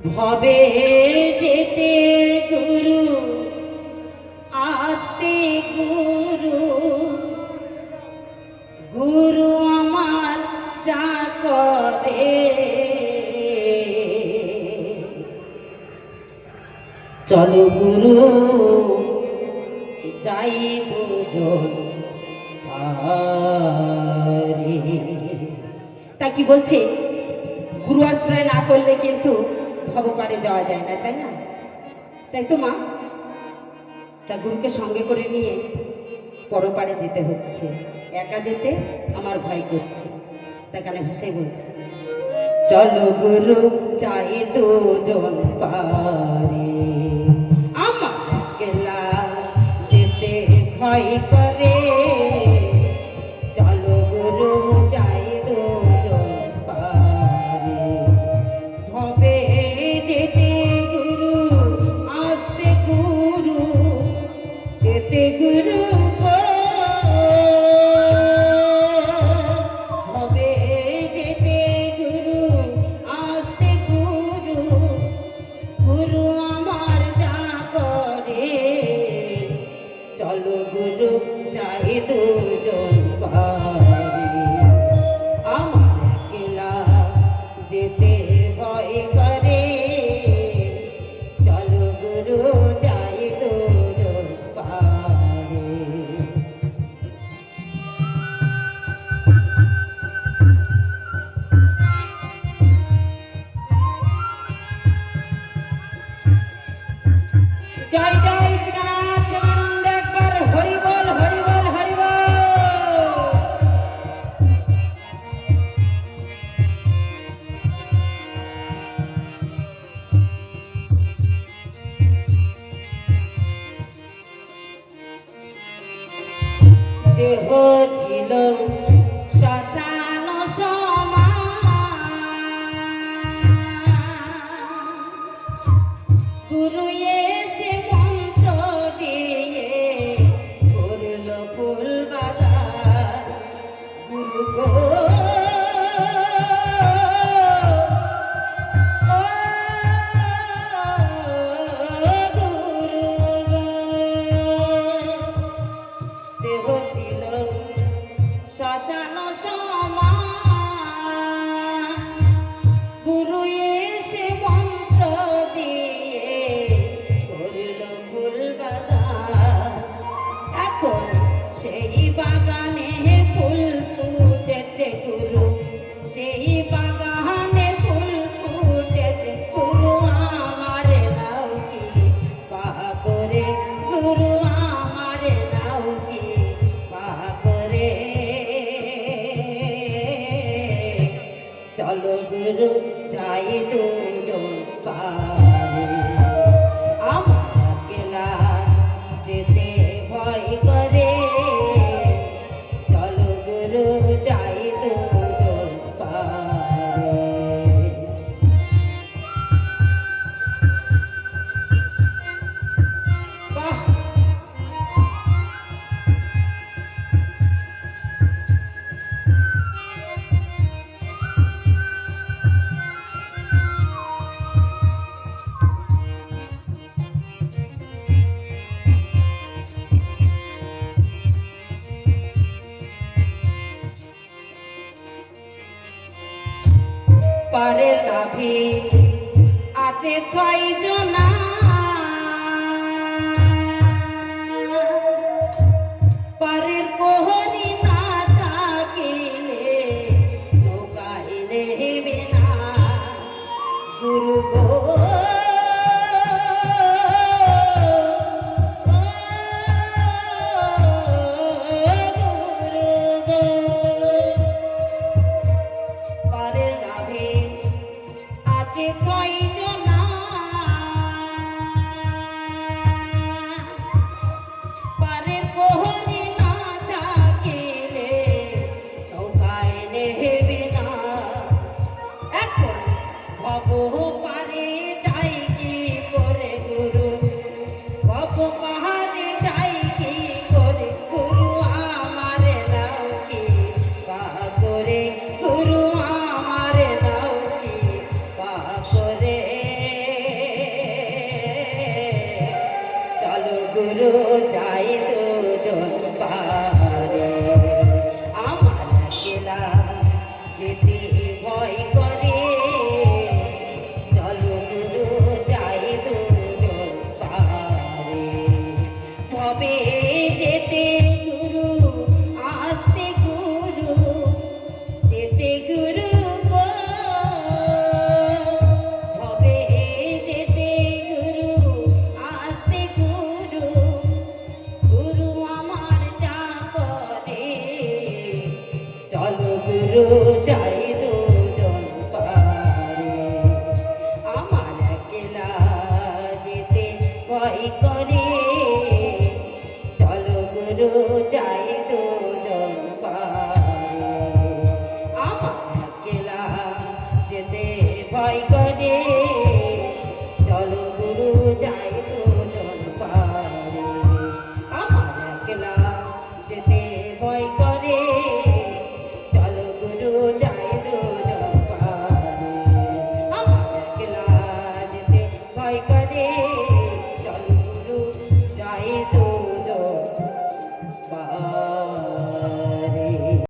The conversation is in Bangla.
ভবে যেতে গুরু আস্তে গুরু, গুরু আমার যা করে চলো গুরু যাই দুজন পারে। তা কি বলছে, গুরু আশ্রয় না করলে কিন্তু ভবপারে যাওয়া যায় না, তাই না? তাই তো মা, তা গুরুকে সঙ্গে করে নিয়ে পরপারে যেতে হচ্ছে। একা যেতে আমার ভয় করছে, তাই গানে ভাষায় বলছে চলো গুরু যাই দুজন পারে। আমার একলা যেতে ভয় করে, চলো গুরু যাই দুজন পারে। ভবে যেতে গুরু আসতে গুরু, যেতে গুরু গো। ভবে যেতে গুরু আসতে গুরু, গুরু আমার যা করে চলো গুরু যাই দুজন পারে। আমার একলা যেতে ভয় করে, চলো গুরু যাই দুজন পারে। জয় জয় শ্রীনাথ প্রেমানন্দ, একবার হরি বল হরি বল হরি বল। দেহ ছিল শ্মশান সমান, গুরু এসে মন্ত্র দিয়ে করল ফুল বাগান। গুরু গো ও গুরু গো, দেহ ছিল শ্মশান সমান, গুরু এসে মন্ত্র দিয়ে করল ফুল বাগান। এখন সেই বাগানে ফুল ফুটেছে গুরু, সেই বাগানে ফুল ফুটেছে গুরু আমার নাও কি পা করে, গুরু আমার নাও কি পা করে। চলো গুরু যাই দুজন পারে। আমার একলা যেতে ভয় করে, চলো গুরু যাই দুজন পারে। বাহ, পারের নাভি আছে 6 জনা, পারের কোহনি না থাকিলে নৌকায় নেবে না। গুরু গো গুরু গো, পারের নাভি আছে 6 জনা, পারের কোহনি না থাকিলে নৌকায় নেবে না। এখন ভব পারে যাই কি করে গুরু, ভব পাহাড়ে যাই কি করে গুরু আমার নাও কি পা করে, গুরু আমার নাও কি পা করে। ভয় করে